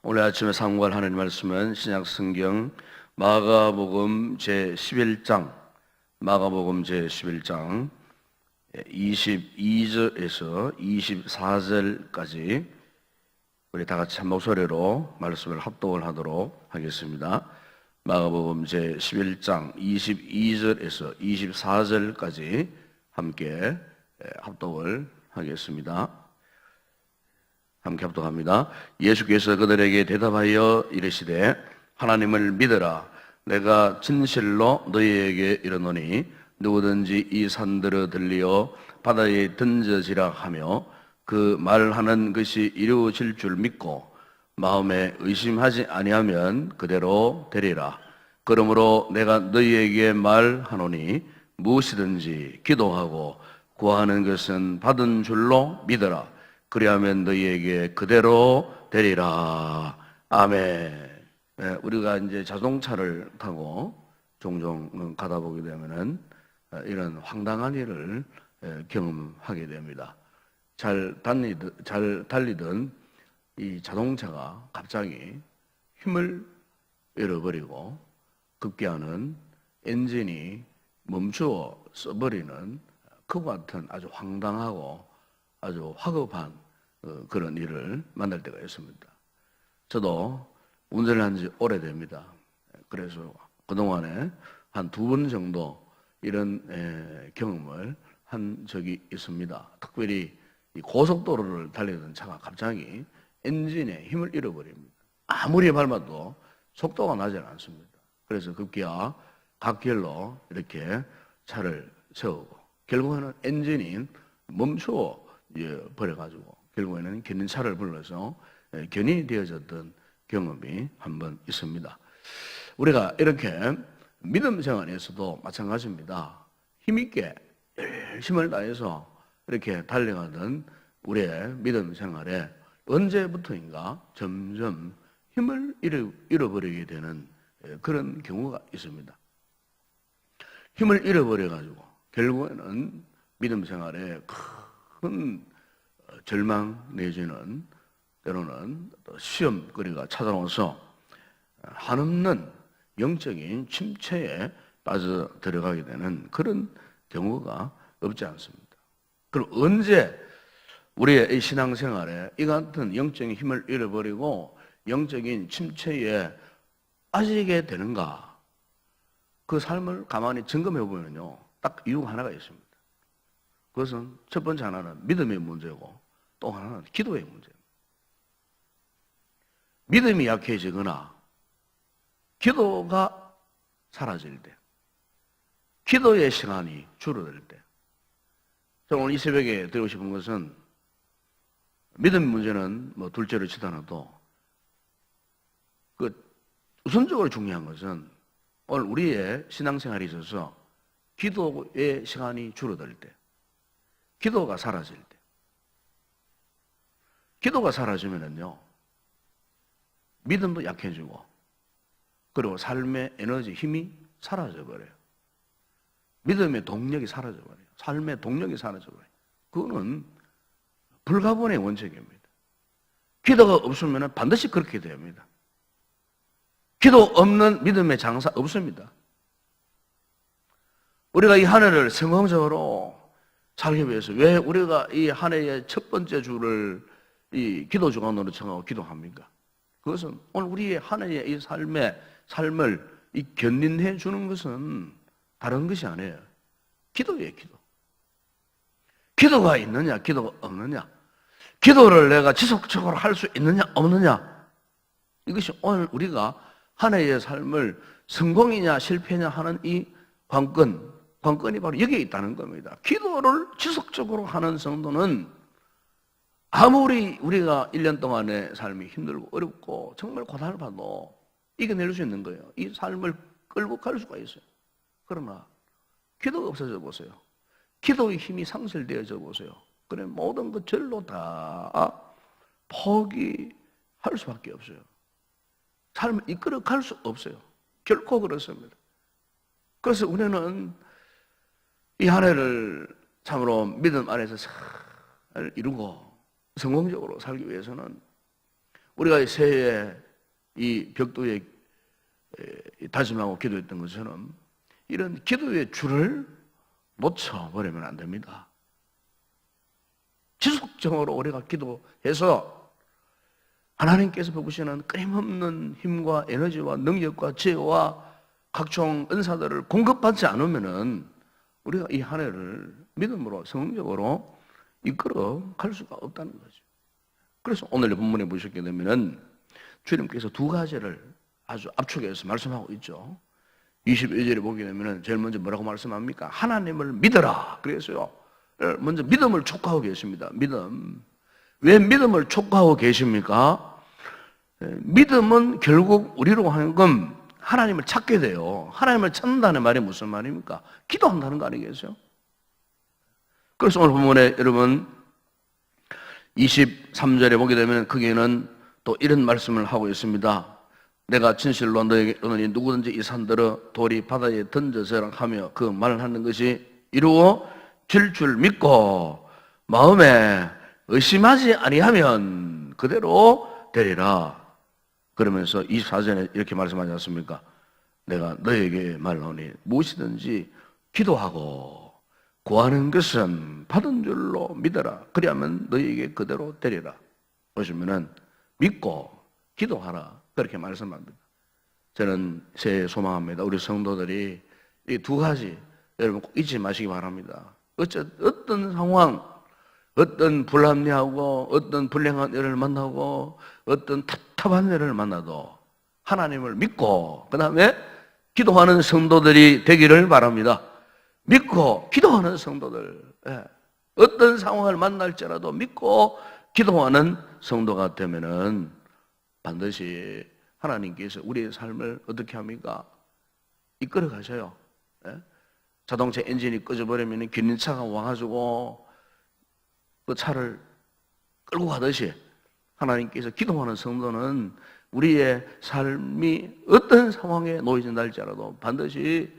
오늘 아침에 상고할 하나님 말씀은 신약 성경 마가복음 제11장 22절에서 24절까지 우리 다 같이 한 목소리로 말씀을 합독을 하도록 하겠습니다. 마가복음 제11장 22절에서 24절까지 함께 합독을 하겠습니다. 함께 합독합니다. 예수께서 그들에게 대답하여 이르시되 하나님을 믿어라. 내가 진실로 너희에게 이르노니 누구든지 이 산들어 들리어 바다에 던져지라 하며 그 말하는 것이 이루어질 줄 믿고 마음에 의심하지 아니하면 그대로 되리라. 그러므로 내가 너희에게 말하노니 무엇이든지 기도하고 구하는 것은 받은 줄로 믿어라. 그리하면 너희에게 그대로 되리라. 아멘. 우리가 이제 자동차를 타고 종종 가다 보게 되면은 이런 황당한 일을 경험하게 됩니다. 잘 달리던 이 자동차가 갑자기 힘을 잃어버리고 급기야는 엔진이 멈추어 써버리는 그와 같은 아주 황당하고 아주 화급한 그런 일을 만날 때가 있습니다. 저도 운전을 한 지 오래됩니다. 그래서 그동안에 한 2번 정도 이런 경험을 한 적이 있습니다. 특별히 이 고속도로를 달리던 차가 갑자기 엔진에 힘을 잃어버립니다. 아무리 밟아도 속도가 나지 않습니다. 그래서 급기야 갓길로 이렇게 차를 세우고 결국에는 엔진이 멈추어 버려가지고 결국에는 견인차를 불러서 견인이 되어졌던 경험이 한번 있습니다. 우리가 이렇게 믿음 생활에서도 마찬가지입니다. 힘있게 힘을 다해서 이렇게 달려가던 우리의 믿음 생활에 언제부터인가 점점 힘을 잃어버리게 되는 그런 경우가 있습니다. 힘을 잃어버려가지고 결국에는 믿음 생활에 큰 절망 내지는 때로는 시험거리가 찾아와서 한없는 영적인 침체에 빠져 들어가게 되는 그런 경우가 없지 않습니다. 그럼 언제 우리의 신앙생활에 이 같은 영적인 힘을 잃어버리고 영적인 침체에 빠지게 되는가? 그 삶을 가만히 점검해 보면요, 딱 이유가 하나가 있습니다. 그것은 첫 번째 하나는 믿음의 문제고 또 하나는 기도의 문제입니다. 믿음이 약해지거나 기도가 사라질 때, 기도의 시간이 줄어들 때, 저는 오늘 이 새벽에 드리고 싶은 것은 믿음의 문제는 뭐 둘째로 치더라도 우선적으로 중요한 것은 오늘 우리의 신앙생활에 있어서 기도의 시간이 줄어들 때, 기도가 사라질 때, 기도가 사라지면은요, 믿음도 약해지고, 그리고 삶의 에너지, 힘이 사라져버려요. 믿음의 동력이 사라져버려요. 삶의 동력이 사라져버려요. 그거는 불가분의 원칙입니다. 기도가 없으면 반드시 그렇게 됩니다. 기도 없는 믿음의 장사 없습니다. 우리가 이 한 해를 성공적으로 살기 위해서 왜 우리가 이 한 해의 첫 번째 주를 이 기도 주간으로 정하고 기도합니까? 그것은 오늘 우리의 한 해의 이 삶을 이 견인해 주는 것은 다른 것이 아니에요. 기도예요, 기도. 기도가 있느냐, 기도가 없느냐. 기도를 내가 지속적으로 할 수 있느냐, 없느냐. 이것이 오늘 우리가 한 해의 삶을 성공이냐, 실패냐 하는 이 관건이 바로 여기에 있다는 겁니다. 기도를 지속적으로 하는 성도는 아무리 우리가 1년 동안의 삶이 힘들고 어렵고 정말 고달파도 이겨낼 수 있는 거예요. 이 삶을 끌고 갈 수가 있어요. 그러나 기도가 없어져 보세요. 기도의 힘이 상실되어져 보세요. 그래 모든 것 절로 다 포기할 수밖에 없어요. 삶을 이끌어 갈 수 없어요. 결코 그렇습니다. 그래서 우리는 이 한 해를 참으로 믿음 안에서 잘 이루고 성공적으로 살기 위해서는 우리가 새해에 이 벽도에 다짐하고 기도했던 것처럼 이런 기도의 줄을 놓쳐버리면 안 됩니다. 지속적으로 우리가 기도해서 하나님께서 베푸시는 끊임없는 힘과 에너지와 능력과 지혜와 각종 은사들을 공급받지 않으면은 우리가 이 한 해를 믿음으로 성공적으로 이끌어 갈 수가 없다는 거죠. 그래서 오늘 본문에 보시게 되면은 주님께서 두 가지를 아주 압축해서 말씀하고 있죠. 22절에 보게 되면은 제일 먼저 뭐라고 말씀합니까? 하나님을 믿어라. 그래서요. 먼저 믿음을 촉구하고 계십니다. 믿음. 왜 믿음을 촉구하고 계십니까? 믿음은 결국 우리로 하여금 하나님을 찾게 돼요. 하나님을 찾는다는 말이 무슨 말입니까? 기도한다는 거 아니겠어요? 그래서 오늘 본문에 여러분 23절에 보게 되면 거기에는 또 이런 말씀을 하고 있습니다. 내가 진실로 너에게 오늘 누구든지 이 산들어 돌이 바다에 던져서라 하며 그 말을 하는 것이 이루어질 줄 믿고 마음에 의심하지 아니하면 그대로 되리라. 그러면서 24절에 이렇게 말씀하지 않습니까? 내가 너에게 말하노니 무엇이든지 기도하고 구하는 것은 받은 줄로 믿어라. 그리하면 너에게 그대로 되리라. 보시면은 믿고 기도하라. 그렇게 말씀합니다. 저는 새해 소망합니다. 우리 성도들이 이 두 가지 여러분 꼭 잊지 마시기 바랍니다. 어떤 상황, 어떤 불합리하고 어떤 불행한 일을 만나고 어떤 답답한 일을 만나도 하나님을 믿고 그 다음에 기도하는 성도들이 되기를 바랍니다. 믿고 기도하는 성도들, 어떤 상황을 만날지라도 믿고 기도하는 성도가 되면은 반드시 하나님께서 우리의 삶을 어떻게 합니까? 이끌어 가셔요. 자동차 엔진이 꺼져버리면 견인차가 와가지고 그 차를 끌고 가듯이 하나님께서 기도하는 성도는 우리의 삶이 어떤 상황에 놓여진다 할지라도 반드시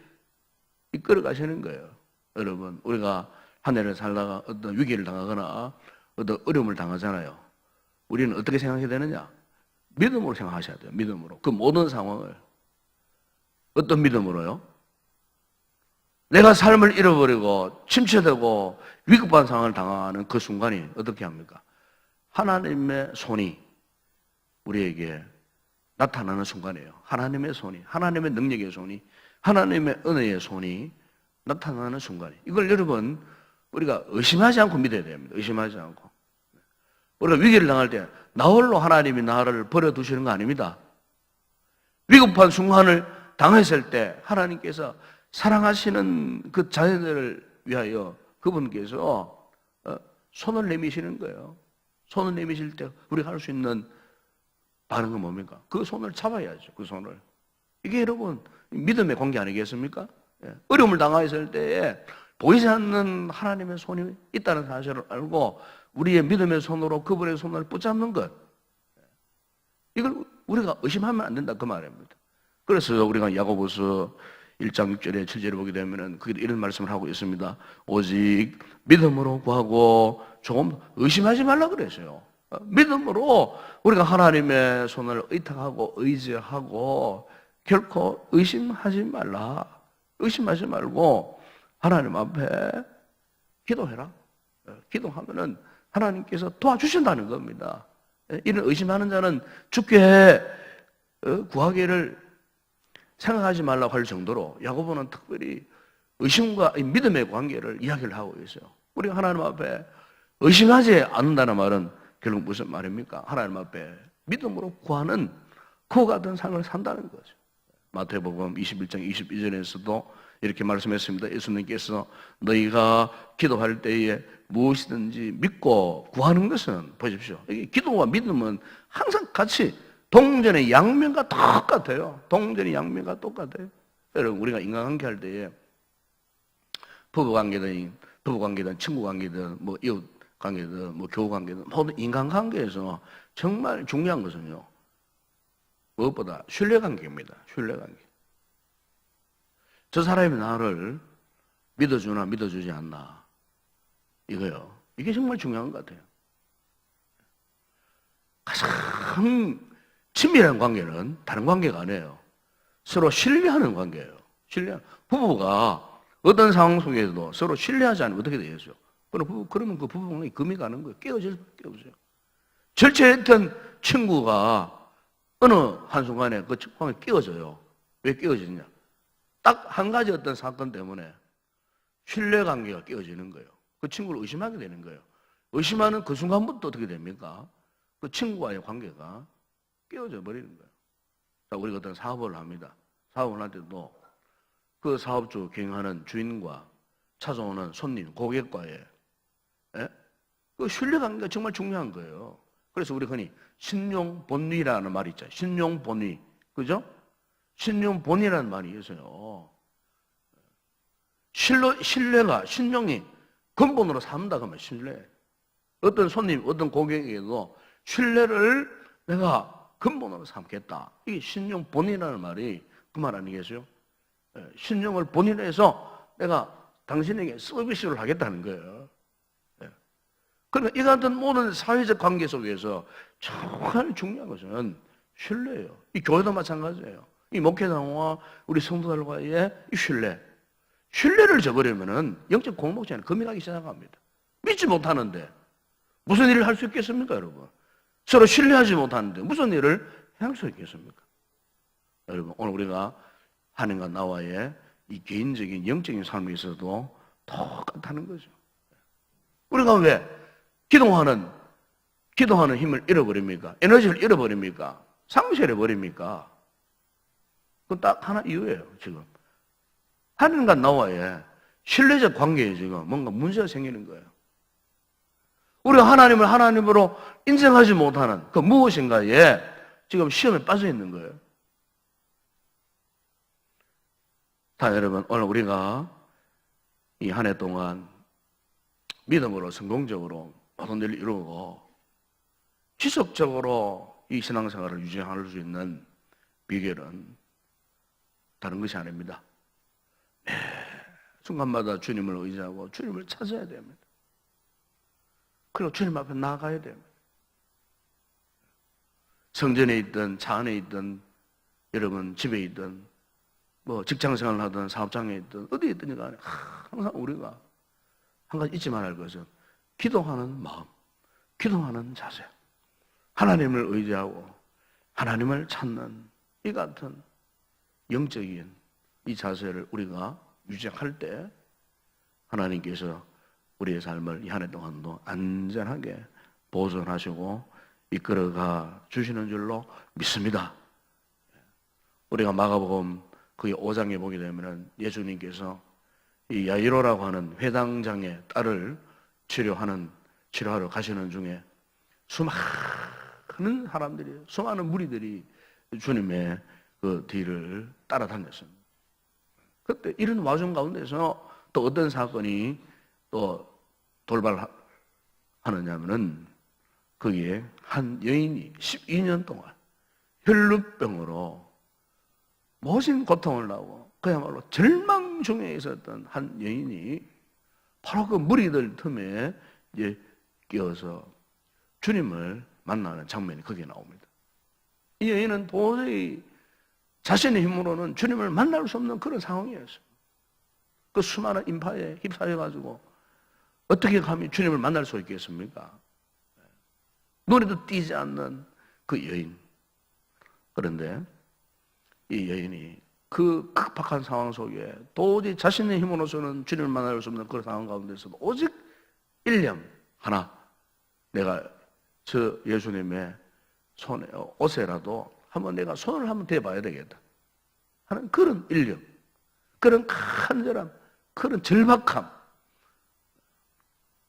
이끌어 가시는 거예요. 여러분, 우리가 한 해를 살다가 어떤 위기를 당하거나 어떤 어려움을 당하잖아요. 우리는 어떻게 생각해야 되느냐? 믿음으로 생각하셔야 돼요. 믿음으로. 그 모든 상황을. 어떤 믿음으로요? 내가 삶을 잃어버리고 침체되고 위급한 상황을 당하는 그 순간이 어떻게 합니까? 하나님의 손이 우리에게 나타나는 순간이에요. 하나님의 손이, 하나님의 능력의 손이, 하나님의 은혜의 손이 나타나는 순간이에요. 이걸 여러분 우리가 의심하지 않고 믿어야 됩니다. 의심하지 않고. 우리가 위기를 당할 때 나홀로 하나님이 나를 버려두시는 거 아닙니다. 위급한 순간을 당했을 때 하나님께서 사랑하시는 그 자녀들을 위하여 그분께서 손을 내미시는 거예요. 손을 내미실 때 우리가 할 수 있는 반응은 뭡니까? 그 손을 잡아야죠. 그 손을. 이게 여러분 믿음의 관계 아니겠습니까? 어려움을 당했을 때에 보이지 않는 하나님의 손이 있다는 사실을 알고 우리의 믿음의 손으로 그분의 손을 붙잡는 것. 이걸 우리가 의심하면 안 된다 그 말입니다. 그래서 우리가 야고보서 1장 6절에 7절에 보게 되면은 그게 이런 말씀을 하고 있습니다. 오직 믿음으로 구하고 조금 의심하지 말라 그랬어요. 믿음으로 우리가 하나님의 손을 의탁하고 의지하고 결코 의심하지 말라. 의심하지 말고 하나님 앞에 기도해라. 기도하면은 하나님께서 도와주신다는 겁니다. 이런 의심하는 자는 주께 구하기를 생각하지 말라고 할 정도로 야고보는 특별히 의심과 믿음의 관계를 이야기를 하고 있어요. 우리가 하나님 앞에 의심하지 않는다는 말은 결국 무슨 말입니까? 하나님 앞에 믿음으로 구하는 그와 같은 삶을 산다는 거죠. 마태복음 21장 22절에서도 이렇게 말씀했습니다. 예수님께서 너희가 기도할 때에 무엇이든지 믿고 구하는 것은 보십시오. 이게 기도와 믿음은 항상 같이 동전의 양면과 똑같아요. 동전의 양면과 똑같아요. 여러분 우리가 인간관계 할 때에 부부관계든 친구관계든 뭐 이웃관계든 뭐 교우관계든 모든 인간관계에서 정말 중요한 것은요. 무엇보다 신뢰관계입니다. 신뢰관계. 저 사람이 나를 믿어주나 믿어주지 않나 이거요. 이게 정말 중요한 것 같아요. 가장 참 친밀한 관계는 다른 관계가 아니에요. 서로 신뢰하는 관계예요. 부부가 어떤 상황 속에서도 서로 신뢰하지 않으면 어떻게 되겠어요? 그러면 그 부부관계가 금이 가는 거예요. 깨어져요. 절제했던 친구가 어느 한순간에 그 관계가 깨어져요. 왜 깨어지냐? 딱 한 가지 어떤 사건 때문에 신뢰관계가 깨어지는 거예요. 그 친구를 의심하게 되는 거예요. 의심하는 그 순간부터 어떻게 됩니까? 그 친구와의 관계가 깨어져 버리는 거예요. 자, 우리가 어떤 사업을 합니다. 사업을 할 때도 그 사업주 경영하는 주인과 찾아오는 손님, 고객과의 그 신뢰관계가 정말 중요한 거예요. 그래서 우리 흔히 신용본위라는 말이 있죠. 신용본위. 그죠? 신용본위라는 말이 있어요. 신용이 근본으로 삼다 그러면 신뢰. 어떤 손님, 어떤 고객에게도 신뢰를 내가 근본으로 삼겠다. 이게 신용본위라는 말이 그 말 아니겠어요? 신용을 본위로 해서 내가 당신에게 서비스를 하겠다는 거예요. 그러니까 이 같은 모든 사회적 관계 속에서 정말 중요한 것은 신뢰예요. 이 교회도 마찬가지예요. 이 목회자와 우리 성도들과의 이 신뢰. 신뢰를 저버리면은 영적 공동체는 금이 가기 시작합니다. 믿지 못하는데 무슨 일을 할 수 있겠습니까, 여러분? 서로 신뢰하지 못하는데 무슨 일을 행할 수 있겠습니까? 여러분, 오늘 우리가 하나님과 나와의 이 개인적인 영적인 삶에 있어도 똑같다는 거죠. 우리가 왜 기도하는 힘을 잃어버립니까? 에너지를 잃어버립니까? 상실해버립니까? 그건 딱 하나 이유예요, 지금. 하나님과 나와의 신뢰적 관계에 지금 뭔가 문제가 생기는 거예요. 우리가 하나님을 하나님으로 인정하지 못하는 그 무엇인가에 지금 시험에 빠져 있는 거예요. 자, 여러분, 오늘 우리가 이 한 해 동안 믿음으로 성공적으로 모든 일을 이루고 지속적으로 이 신앙생활을 유지할 수 있는 비결은 다른 것이 아닙니다. 매 순간마다 주님을 의지하고 주님을 찾아야 됩니다. 그리고 주님 앞에 나아가야 됩니다. 성전에 있든 차 안에 있든 여러분 집에 있든 뭐 직장생활을 하든 사업장에 있든 어디에 있든 간에 항상 우리가 한 가지 잊지 말아야 할 것은 기도하는 마음, 기도하는 자세, 하나님을 의지하고 하나님을 찾는 이 같은 영적인 이 자세를 우리가 유지할 때 하나님께서 우리의 삶을 이 한 해 동안도 안전하게 보존하시고 이끌어가 주시는 줄로 믿습니다. 우리가 마가복음 거기 5장에 보게 되면 예수님께서 이 야이로라고 하는 회당장의 딸을 치료하러 가시는 중에 수많은 사람들이, 수많은 무리들이 주님의 그 뒤를 따라다녔습니다. 그때 이런 와중 가운데서 또 어떤 사건이 또 돌발하느냐면은 거기에 한 여인이 12년 동안 혈루병으로 모진 고통을 나고 그야말로 절망 중에 있었던 한 여인이 바로 그 무리들 틈에 이제 끼어서 주님을 만나는 장면이 거기에 나옵니다. 이 여인은 도저히 자신의 힘으로는 주님을 만날 수 없는 그런 상황이었어요. 그 수많은 인파에 휩싸여가지고 어떻게 감히 주님을 만날 수 있겠습니까? 눈에도 띄지 않는 그 여인. 그런데 이 여인이 그 급박한 상황 속에 도저히 자신의 힘으로서는 주님을 만날 수 없는 그런 상황 가운데서도 오직 일념 하나, 내가 저 예수님의 손에 옷에라도 한번 내가 손을 한번 대봐야 되겠다 하는 그런 일념, 그런 간절함, 그런 절박함.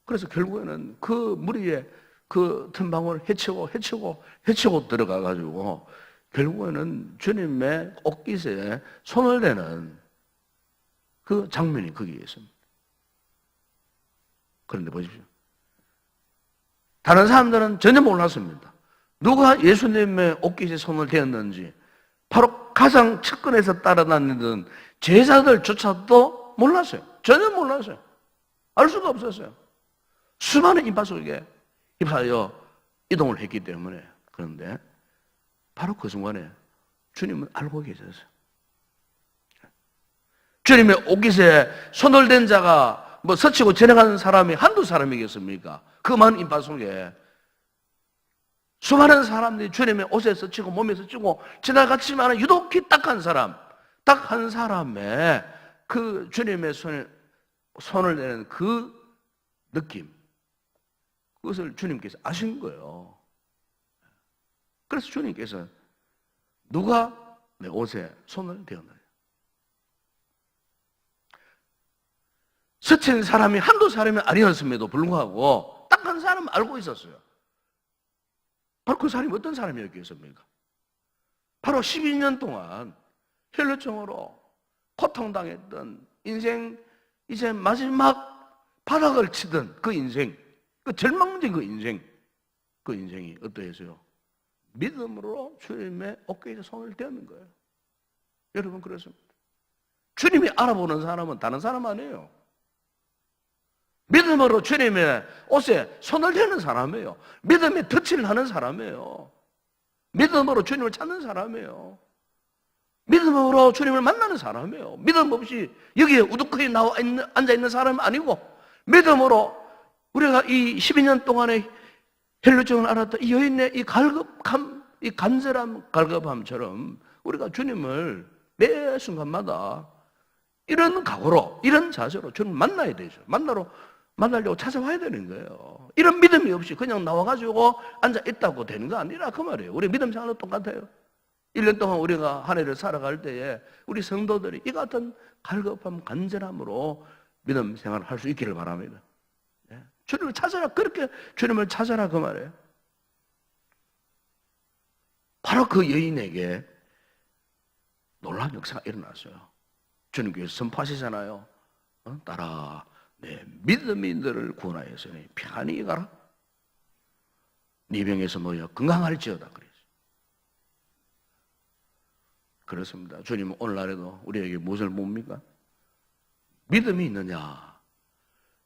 그래서 결국에는 그 무리의 그 틈방울을 헤치고 들어가가지고 결국에는 주님의 옷깃에 손을 대는 그 장면이 거기에 있습니다. 그런데 보십시오. 다른 사람들은 전혀 몰랐습니다. 누가 예수님의 옷깃에 손을 대었는지 바로 가장 측근에서 따라다니던 제자들조차도 몰랐어요. 전혀 몰랐어요. 알 수가 없었어요. 수많은 인파 속에 휩싸여 이동을 했기 때문에. 그런데 바로 그 순간에 주님은 알고 계셨어요. 주님의 옷깃에 손을 댄 자가 뭐 스치고 지나가는 사람이 한두 사람이겠습니까? 그 많은 인파 속에 수많은 사람들이 주님의 옷에 스치고 몸에 스치고 지나갔지만 유독히 딱 한 사람, 딱 한 사람의 그 주님의 손을 내는 그 느낌, 그것을 주님께서 아신 거예요. 그래서 주님께서 누가 내 옷에 손을 대었느냐. 스친 사람이 한두 사람이 아니었음에도 불구하고 딱 한 사람은 알고 있었어요. 바로 그 사람이 어떤 사람이었겠습니까? 바로 12년 동안 혈루증으로 고통당했던 인생 이제 마지막 바닥을 치던 그 인생, 그 절망적인 그 인생이 어떠했어요? 믿음으로 주님의 어깨에 손을 대는 거예요. 여러분 그렇습니다. 주님이 알아보는 사람은 다른 사람 아니에요. 믿음으로 주님의 옷에 손을 대는 사람이에요. 믿음의 터치를 하는 사람이에요. 믿음으로 주님을 찾는 사람이에요. 믿음으로 주님을 만나는 사람이에요. 믿음 없이 여기에 우두커니 앉아있는 사람은 아니고 믿음으로 우리가 이 12년 동안의 혈루증을 알았던 이 여인의 이 갈급함, 이 간절함, 갈급함처럼 우리가 주님을 매 순간마다 이런 각오로, 이런 자세로 주님을 만나야 되죠. 만나려고 찾아와야 되는 거예요. 이런 믿음이 없이 그냥 나와가지고 앉아있다고 되는 거 아니라 그 말이에요. 우리 믿음 생활도 똑같아요. 1년 동안 우리가 한 해를 살아갈 때에 우리 성도들이 이 같은 갈급함, 간절함으로 믿음 생활을 할 수 있기를 바랍니다. 주님을 찾아라. 그렇게 주님을 찾아라. 그 말이에요. 바로 그 여인에게 놀라운 역사가 일어났어요. 주님께서 선포하시잖아요. 따라 내 믿음이 너를 구원하였으니 평안히 가라. 네 병에서 너희가 건강할지어다. 그랬어요. 그렇습니다. 주님은 오늘날에도 우리에게 무엇을 봅니까? 믿음이 있느냐?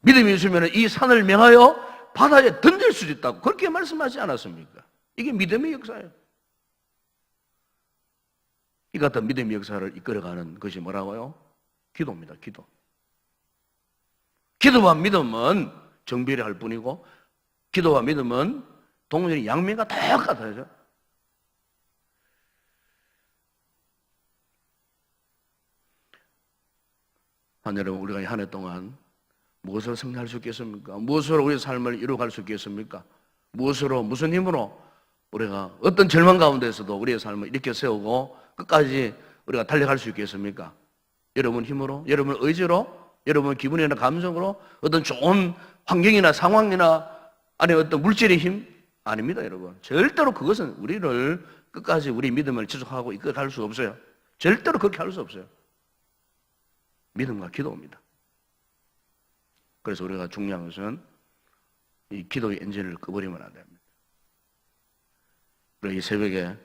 믿음이 있으면 이 산을 명하여 바다에 던질 수 있다고 그렇게 말씀하지 않았습니까? 이게 믿음의 역사예요. 이 같은 믿음의 역사를 이끌어가는 것이 뭐라고요? 기도입니다. 기도. 기도와 믿음은 정비례할 뿐이고 기도와 믿음은 동전이 양면과 똑같아요. 여러분, 우리가 한 해 동안 무엇으로 승리할 수 있겠습니까? 무엇으로 우리의 삶을 이루어갈 수 있겠습니까? 무엇으로, 무슨 힘으로 우리가 어떤 절망 가운데서도 우리의 삶을 이렇게 세우고 끝까지 우리가 달려갈 수 있겠습니까? 여러분 힘으로, 여러분 의지로, 여러분 기분이나 감정으로, 어떤 좋은 환경이나 상황이나 아니면 어떤 물질의 힘? 아닙니다, 여러분. 절대로 그것은 우리를 끝까지 우리 믿음을 지속하고 이끌어갈 수 없어요. 절대로 그렇게 할 수 없어요. 믿음과 기도입니다. 그래서 우리가 중요한 것은 이 기도의 엔진을 꺼버리면 안 됩니다. 우리가 이 새벽에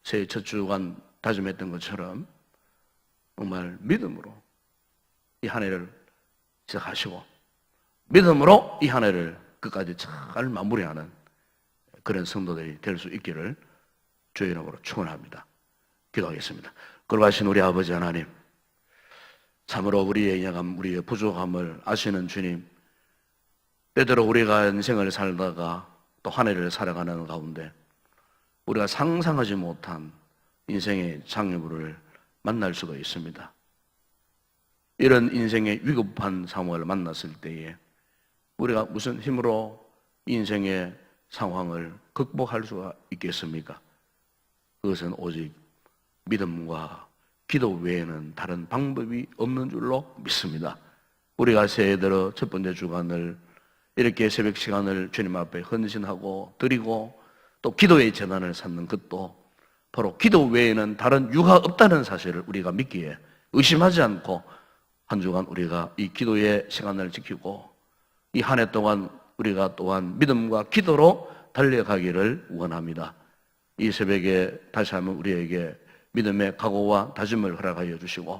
새해 첫 주간 다짐했던 것처럼 정말 믿음으로 이 한 해를 시작하시고 믿음으로 이 한 해를 끝까지 잘 마무리하는 그런 성도들이 될 수 있기를 주의 이름으로 축원합니다. 기도하겠습니다. 거룩하신 우리 아버지 하나님, 참으로 우리의 연약함, 우리의 부족함을 아시는 주님, 때때로 우리가 인생을 살다가 또 한 해를 살아가는 가운데 우리가 상상하지 못한 인생의 장애물을 만날 수가 있습니다. 이런 인생의 위급한 상황을 만났을 때에 우리가 무슨 힘으로 인생의 상황을 극복할 수가 있겠습니까? 그것은 오직 믿음과 기도 외에는 다른 방법이 없는 줄로 믿습니다. 우리가 새해 들어 첫 번째 주간을 이렇게 새벽 시간을 주님 앞에 헌신하고 드리고 또 기도의 재단을 쌓는 것도 바로 기도 외에는 다른 유가 없다는 사실을 우리가 믿기에 의심하지 않고 한 주간 우리가 이 기도의 시간을 지키고 이 한 해 동안 우리가 또한 믿음과 기도로 달려가기를 원합니다. 이 새벽에 다시 한번 우리에게 믿음의 각오와 다짐을 허락하여 주시고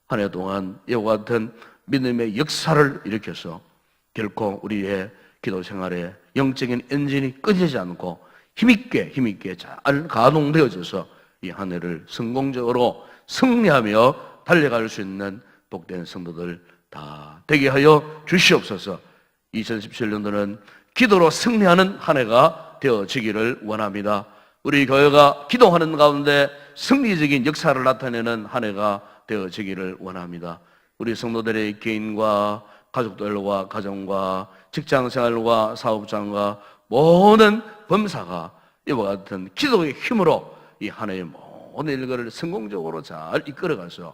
한 해 동안 이와 같은 믿음의 역사를 일으켜서 결코 우리의 기도 생활에 영적인 엔진이 끊이지 않고 힘있게 잘 가동되어져서 이 한 해를 성공적으로 승리하며 달려갈 수 있는 복된 성도들 다 되게 하여 주시옵소서. 2017년도는 기도로 승리하는 한 해가 되어지기를 원합니다. 우리 교회가 기도하는 가운데 승리적인 역사를 나타내는 한 해가 되어지기를 원합니다. 우리 성도들의 개인과 가족들과 가정과 직장생활과 사업장과 모든 범사가 이와 같은 기도의 힘으로 이 한 해의 모든 일들을 성공적으로 잘 이끌어가서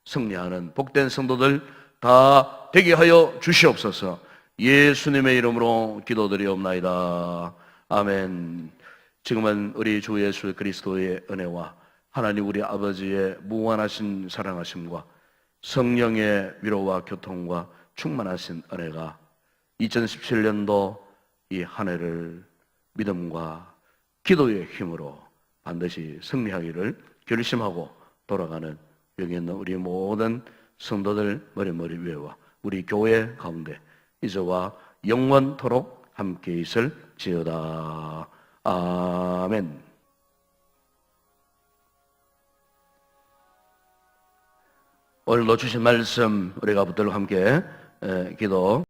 승리하는 복된 성도들 다 되게 하여 주시옵소서. 예수님의 이름으로 기도드리옵나이다. 아멘. 지금은 우리 주 예수 그리스도의 은혜와 하나님 우리 아버지의 무한하신 사랑하심과 성령의 위로와 교통과 충만하신 은혜가 2017년도 이 한 해를 믿음과 기도의 힘으로 반드시 승리하기를 결심하고 돌아가는 여기 있는 우리 모든 성도들 머리 위에와 우리 교회 가운데 이제와 영원토록 함께 있을지어다. 아멘. 오늘도 주신 말씀 우리가 붙들고 함께 기도